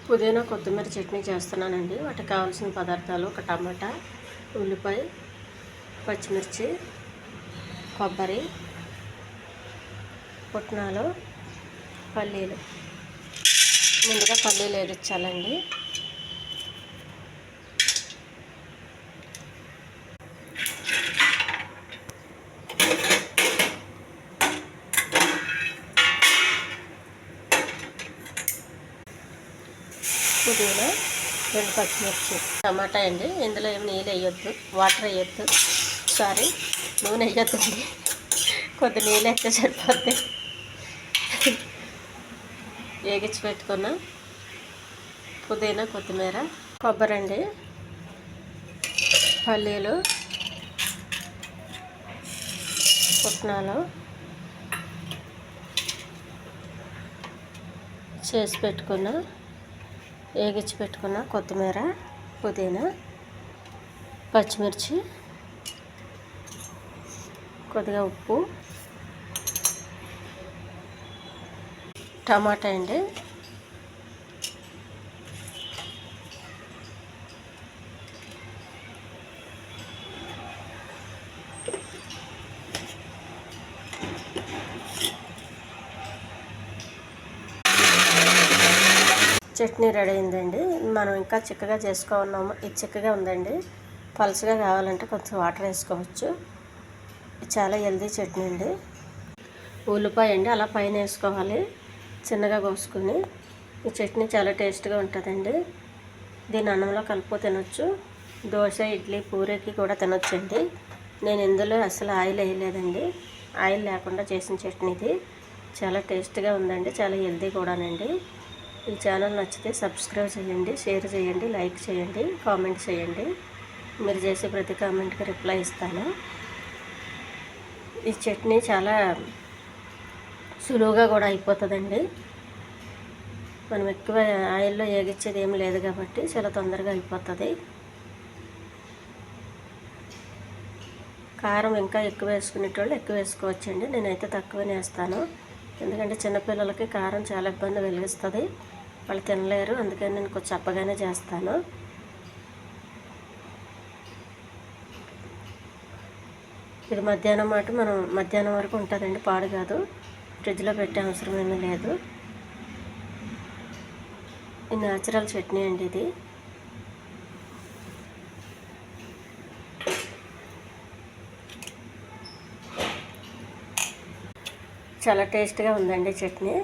పుదీనా కొత్తిమీర చట్నీ చేస్తున్నానండి. వాటికి కావాల్సిన పదార్థాలు: ఒక టమాటా, ఉల్లిపాయ, పచ్చిమిర్చి, కొబ్బరి, పుట్నాలు, పల్లీలు. ముందుగా పల్లీలు వేగించాలండి. పుదీనా, 2 పచ్చిమిర్చి, టమాటా అండి. ఇందులో ఏమి నీళ్ళు వేయొద్దు, వాటర్ వేయొద్దు, నూనె వేయొద్దండి. కొద్ది నీళ్ళు అయితే సరిపోద్ది. వేగించి పెట్టుకున్న పుదీనా, కొత్తిమీర, కొబ్బరి అండి, పల్లీలు, పుట్నాలు చేసి పెట్టుకున్న, వేగించి పెట్టుకున్న కొత్తిమీర, పుదీనా, పచ్చిమిర్చి, కొద్దిగా ఉప్పు, టమాటా అండి. చట్నీ రెడీ అయిందండి. మనం ఇంకా చిక్కగా చేసుకున్నాము. ఇది చిక్కగా ఉందండి. పలుచగా కావాలంటే కొంచెం వాటర్ వేసుకోవచ్చు. చాలా హెల్దీ చట్నీ అండి. ఉల్లిపాయ అండి అలా పైన వేసుకోవాలి, చిన్నగా కోసుకొని. ఈ చట్నీ చాలా టేస్ట్గా ఉంటుందండి. దీన్ని అన్నంలో కలుపు తినొచ్చు. దోశ, ఇడ్లీ, పూరీకి కూడా తినొచ్చండి. నేను ఇందులో అసలు ఆయిల్ వేయలేదండి. ఆయిల్ లేకుండా చేసిన చట్నీ ఇది. చాలా టేస్ట్గా ఉందండి. చాలా హెల్దీ కూడానండి. ఈ ఛానల్ నచ్చితే సబ్స్క్రైబ్ చేయండి, షేర్ చేయండి, లైక్ చేయండి, కామెంట్ చేయండి. మీరు చేసే ప్రతి కామెంట్కి రిప్లై ఇస్తాను. ఈ చట్నీ చాలా సులువుగా కూడా అయిపోతుందండి. మనం ఎక్కువ ఆయిల్లో వేగించేది ఏమి లేదు కాబట్టి చాలా తొందరగా అయిపోతుంది. కారం ఇంకా ఎక్కువ వేసుకునేటోళ్ళు ఎక్కువ వేసుకోవచ్చండి. నేనైతే తక్కువనే వేస్తాను. ఎందుకంటే చిన్నపిల్లలకి కారం చాలా ఇబ్బంది కలిగిస్తుంది, వాళ్ళు తినలేరు. అందుకని నేను కొంచెం చప్పగానే చేస్తాను. ఇది మధ్యాహ్నం మాట మనం మధ్యాహ్నం వరకు ఉంటుందండి, పాడు కాదు. ఫ్రిడ్జ్లో పెట్టే అవసరం ఏమీ లేదు. ఈ న్యాచురల్ చట్నీ అండి ఇది. చాలా టేస్ట్గా ఉందండి చట్నీ.